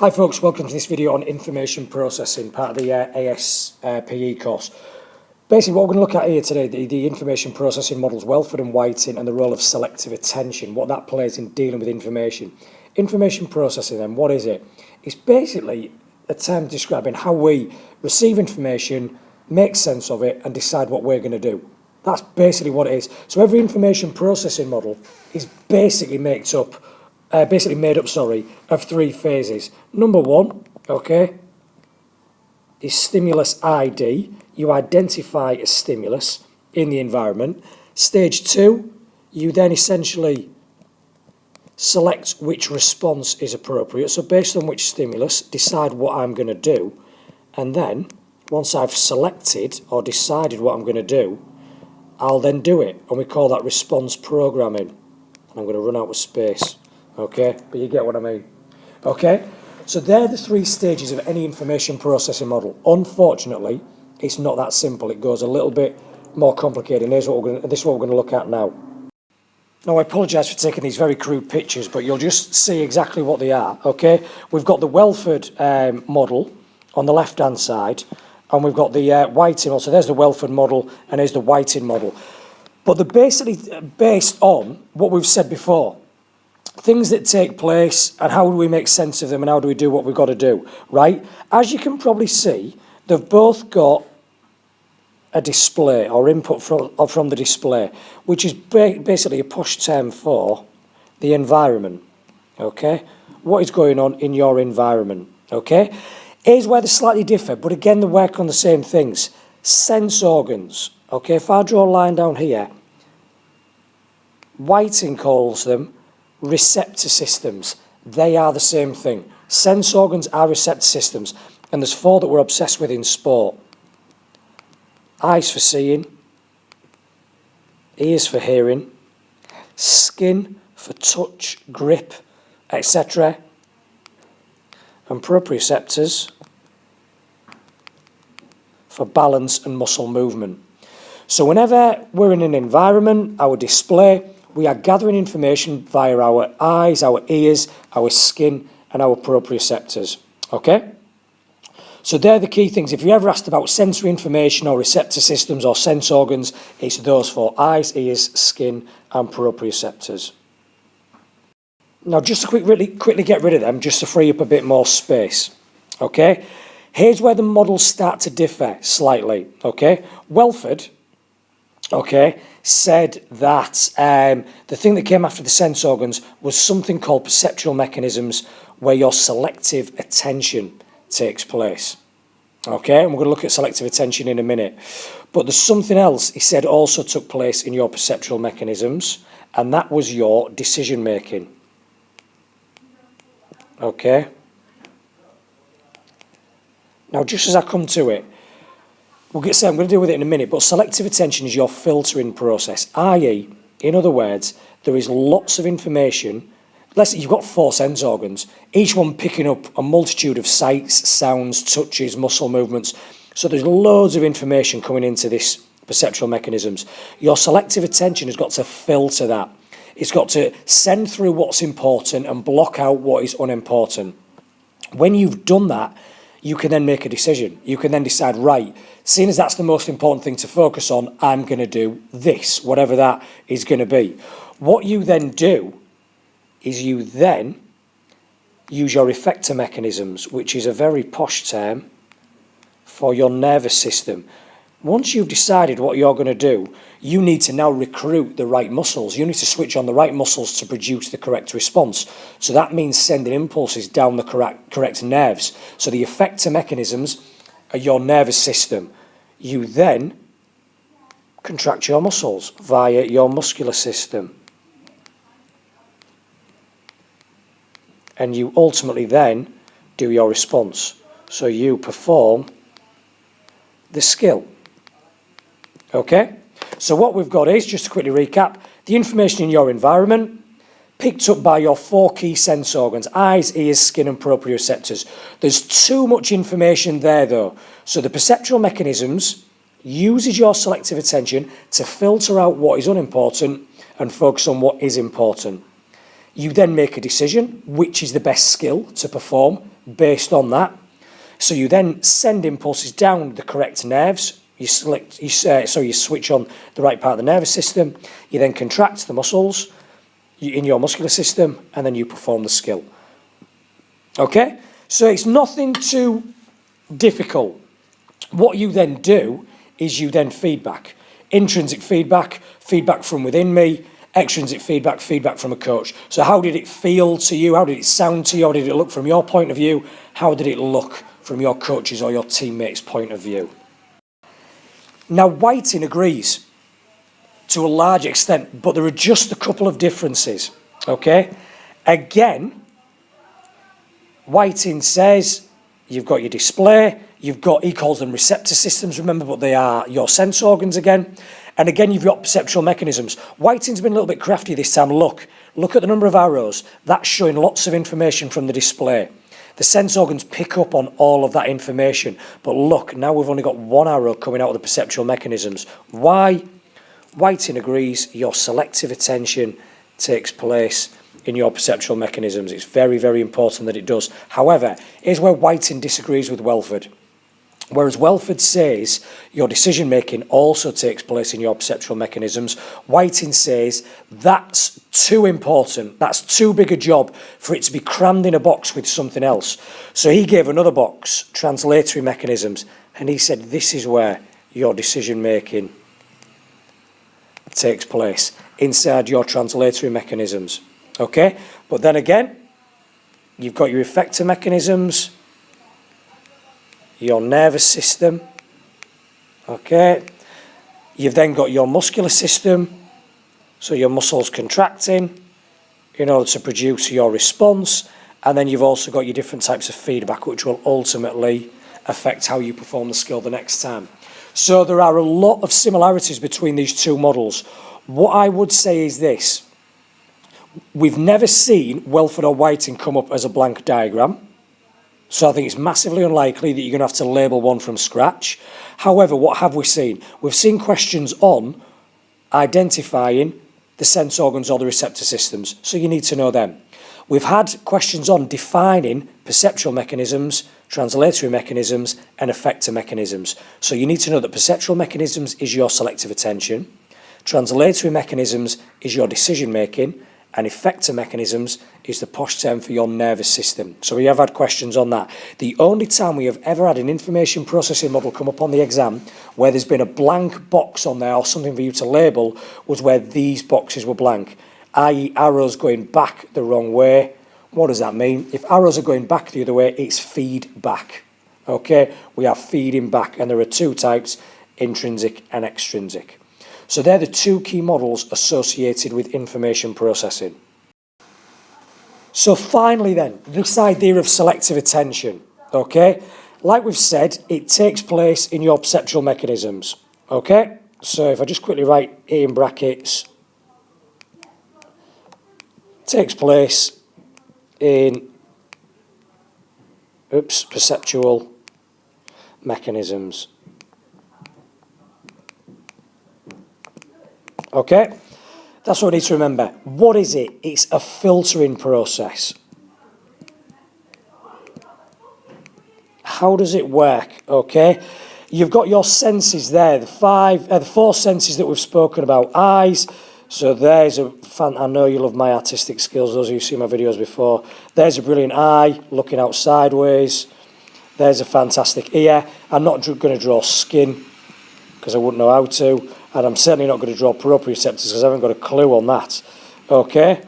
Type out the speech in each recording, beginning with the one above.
Hi folks, welcome to this video on information processing, part of the ASPE course. Basically what we're going to look at here today, the information processing models, Welford and Whiting, and the role of selective attention, what that plays in dealing with information. Information processing then, what is it? It's basically a term describing how we receive information, make sense of it, and decide what we're going to do. That's basically what it is. So every information processing model is basically made up of three phases. Number one, is stimulus ID. You identify a stimulus in the environment. Stage two, you then essentially select which response is appropriate. So based on which stimulus, decide what I'm going to do. And then, once I've selected or decided what I'm going to do, I'll then do it. And we call that response programming. And I'm going to run out of space. Okay, but you get what I mean. Okay, so they're the three stages of any information processing model. Unfortunately, it's not that simple. It goes a little bit more complicated, and this is what we're going to look at now. Now, I apologise for taking these very crude pictures, but you'll just see exactly what they are. Okay, we've got the Welford model on the left-hand side, and we've got the Whiting model. So there's the Welford model, and there's the Whiting model. But they're basically based on what we've said before. Things that take place and how do we make sense of them and how do we do what we've got to do, right? As you can probably see, they've both got a display or input from the display, which is basically a push term for the environment, okay? What is going on in your environment, okay? Here's where they slightly differ, but again, they work on the same things. Sense organs, okay? If I draw a line down here, Whiting calls them receptor systems. They are the same thing. Sense organs are receptor systems, and there's four that we're obsessed with in sport. Eyes for seeing, ears for hearing, skin for touch, grip, etc., and proprioceptors for balance and muscle movement. So whenever we're in an environment, our display, we are gathering information via our eyes, our ears, our skin, and our proprioceptors, okay? So they're the key things. If you're ever asked about sensory information or receptor systems or sense organs, it's those four: eyes, ears, skin, and proprioceptors. Now, just to quickly get rid of them, just to free up a bit more space, okay? Here's where the models start to differ slightly, okay? Welford, okay, said that the thing that came after the sense organs was something called perceptual mechanisms, where your selective attention takes place. Okay, and we're going to look at selective attention in a minute. But there's something else he said also took place in your perceptual mechanisms, and that was your decision making. Okay. Now, just as I come to it, I'm going to deal with it in a minute, but selective attention is your filtering process, i.e., in other words, there is lots of information. Let's say you've got four sense organs, each one picking up a multitude of sights, sounds, touches, muscle movements. So there's loads of information coming into this perceptual mechanisms. Your selective attention has got to filter that. It's got to send through what's important and block out what is unimportant. When you've done that, you can then make a decision. You can then decide, right, seeing as that's the most important thing to focus on, I'm going to do this, whatever that is going to be. What you then do is you then use your effector mechanisms, which is a very posh term for your nervous system. Once you've decided what you're going to do, you need to now recruit the right muscles. You need to switch on the right muscles to produce the correct response. So that means sending impulses down the correct nerves. So the effector mechanisms are your nervous system. You then contract your muscles via your muscular system. And you ultimately then do your response. So you perform the skill. Okay? So what we've got is, just to quickly recap, the information in your environment picked up by your four key sense organs: eyes, ears, skin, and proprioceptors. There's too much information there, though. So the perceptual mechanisms uses your selective attention to filter out what is unimportant and focus on what is important. You then make a decision, which is the best skill to perform based on that. So you then send impulses down the correct nerves. You switch on the right part of the nervous system. You then contract the muscles in your muscular system, and then you perform the skill. Okay? So it's nothing too difficult. What you then do is you then feedback. Intrinsic feedback, feedback from within me, extrinsic feedback, feedback from a coach. So how did it feel to you? How did it sound to you? How did it look from your point of view? How did it look from your coach's or your teammates' point of view? Now, Whiting agrees to a large extent, but there are just a couple of differences, okay? Again, Whiting says you've got your display, he calls them receptor systems, remember, but they are your sense organs again. And again, you've got perceptual mechanisms. Whiting's been a little bit crafty this time. Look at the number of arrows. That's showing lots of information from the display. The sense organs pick up on all of that information. But look, now we've only got one arrow coming out of the perceptual mechanisms. Why? Whiting agrees your selective attention takes place in your perceptual mechanisms. It's very, very important that it does. However, here's where Whiting disagrees with Welford. Whereas Welford says your decision-making also takes place in your perceptual mechanisms, Whiting says that's too important, that's too big a job for it to be crammed in a box with something else. So he gave another box, translatory mechanisms, and he said this is where your decision-making takes place, inside your translatory mechanisms. Okay? But then again, you've got your effector mechanisms, your nervous system, okay? You've then got your muscular system, so your muscles contracting in order to produce your response, and then you've also got your different types of feedback, which will ultimately affect how you perform the skill the next time. So there are a lot of similarities between these two models. What I would say is this: we've never seen Welford or Whiting come up as a blank diagram. So I think it's massively unlikely that you're going to have to label one from scratch. However, what have we seen? We've seen questions on identifying the sense organs or the receptor systems, so you need to know them. We've had questions on defining perceptual mechanisms, translatory mechanisms, and effector mechanisms. So you need to know that perceptual mechanisms is your selective attention, translatory mechanisms is your decision-making, and effector mechanisms is the posh term for your nervous system. So we have had questions on that. The only time we have ever had an information processing model come up on the exam where there's been a blank box on there or something for you to label was where these boxes were blank, i.e. arrows going back the wrong way. What does that mean? If arrows are going back the other way, it's feedback. Okay, we are feeding back, and there are two types, intrinsic and extrinsic. So they're the two key models associated with information processing. So finally then, this idea of selective attention, okay? Like we've said, it takes place in your perceptual mechanisms, okay? So if I just quickly write A in brackets, takes place in perceptual mechanisms. Okay, that's what we need to remember. What is it? It's a filtering process. How does it work? Okay, you've got your senses there, the four senses that we've spoken about. Eyes, so there's I know you love my artistic skills, those of you who've seen my videos before. There's a brilliant eye, looking out sideways. There's a fantastic ear. I'm not going to draw skin, because I wouldn't know how to. And I'm certainly not going to draw proprioceptors because I haven't got a clue on that. Okay?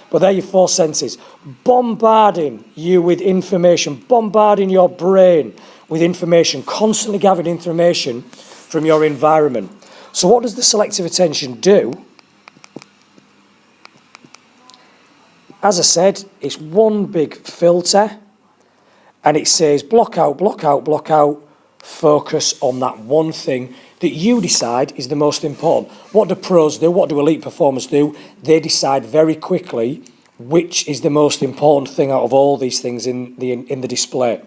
But there are your four senses. Bombarding you with information, bombarding your brain with information, constantly gathering information from your environment. So what does the selective attention do? As I said, it's one big filter, and it says block out, block out, block out, focus on that one thing that you decide is the most important. What do pros do? What do elite performers do? They decide very quickly which is the most important thing out of all these things in the display.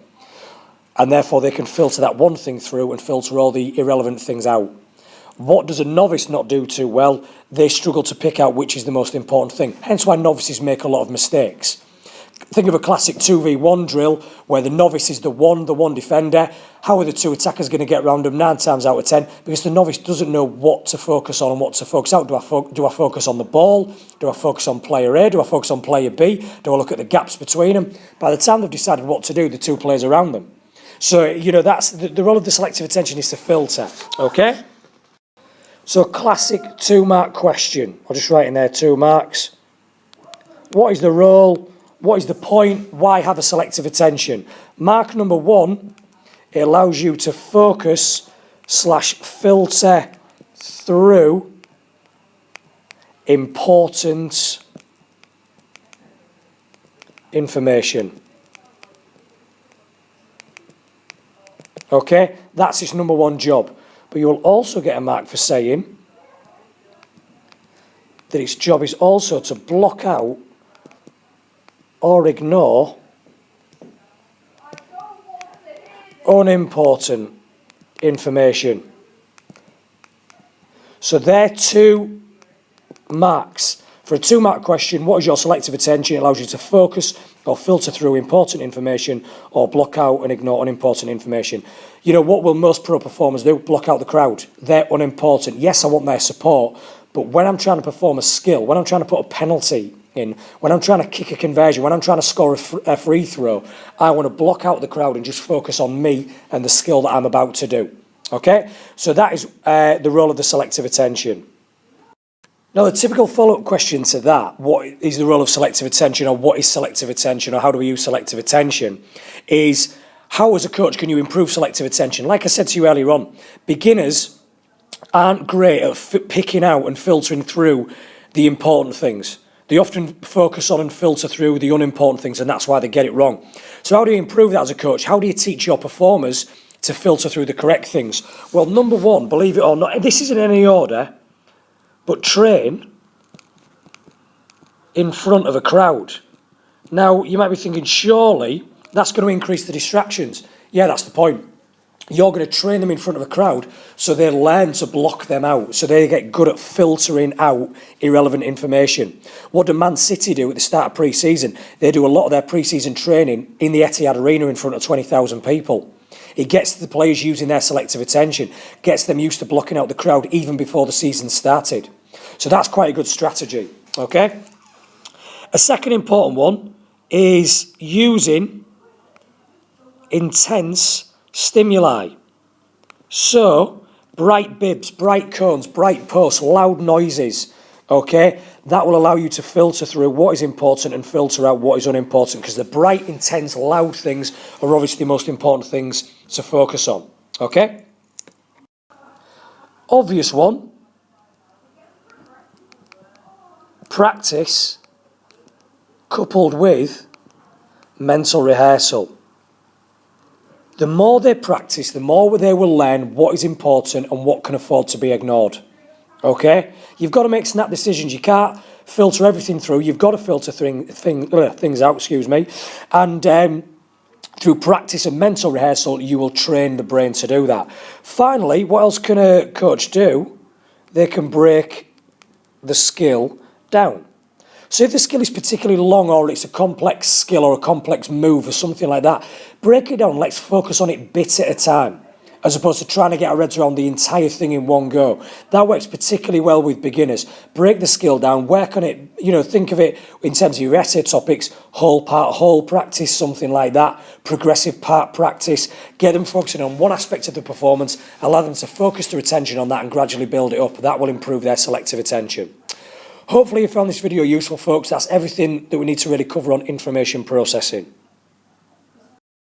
And therefore they can filter that one thing through and filter all the irrelevant things out. What does a novice not do too well? They struggle to pick out which is the most important thing. Hence why novices make a lot of mistakes. Think of a classic 2v1 drill where the novice is the one defender. How are the two attackers going to get around them 9 times out of 10? Because the novice doesn't know what to focus on and what to focus out. Do I focus on the ball? Do I focus on player A? Do I focus on player B? Do I look at the gaps between them? By the time they've decided what to do, the 2 players around them. So, that's the role of the selective attention is to filter, okay? So, classic 2-mark question. I'll just write in there 2 marks. What is the role? What is the point? Why have a selective attention? Mark number 1, it allows you to focus/filter through important information. Okay, that's its number 1 job. But you'll also get a mark for saying that its job is also to block out or ignore unimportant information. So they're 2 marks. For a 2-mark question, what is your selective attention? It allows you to focus or filter through important information or block out and ignore unimportant information. What will most pro performers do? Block out the crowd. They're unimportant. Yes, I want their support, but when I'm trying to perform a skill, when I'm trying to put a penalty in, when I'm trying to kick a conversion, when I'm trying to score a free throw, I want to block out the crowd and just focus on me and the skill that I'm about to do. Okay? So that is the role of the selective attention. Now, the typical follow-up question to that, what is the role of selective attention, or what is selective attention, or how do we use selective attention, is how as a coach can you improve selective attention? Like I said to you earlier on, beginners aren't great at picking out and filtering through the important things. They often focus on and filter through the unimportant things, and that's why they get it wrong. So how do you improve that as a coach? How do you teach your performers to filter through the correct things? Well, number 1, believe it or not, this isn't in any order, but train in front of a crowd. Now, you might be thinking, surely that's going to increase the distractions. Yeah, that's the point. You're going to train them in front of a crowd so they learn to block them out, so they get good at filtering out irrelevant information. What do Man City do at the start of pre-season? They do a lot of their pre-season training in the Etihad Arena in front of 20,000 people. It gets the players using their selective attention, gets them used to blocking out the crowd even before the season started. So that's quite a good strategy, okay? A second important one is using intense stimuli. So, bright bibs, bright cones, bright posts, loud noises, okay? That will allow you to filter through what is important and filter out what is unimportant, because the bright, intense, loud things are obviously the most important things to focus on, okay? Obvious one, practice coupled with mental rehearsal. The more they practice, the more they will learn what is important and what can afford to be ignored. Okay? You've got to make snap decisions. You can't filter everything through. You've got to filter things out, and through practice and mental rehearsal, you will train the brain to do that. Finally, what else can a coach do? They can break the skill down. So if the skill is particularly long, or it's a complex skill or a complex move or something like that, break it down. Let's focus on it bit at a time, as opposed to trying to get our heads around the entire thing in one go. That works particularly well with beginners. Break the skill down, work on it, think of it in terms of your essay topics, whole part, whole practice, something like that, progressive part practice. Get them focusing on one aspect of the performance, allow them to focus their attention on that and gradually build it up. That will improve their selective attention. Hopefully you found this video useful, folks. That's everything that we need to really cover on information processing.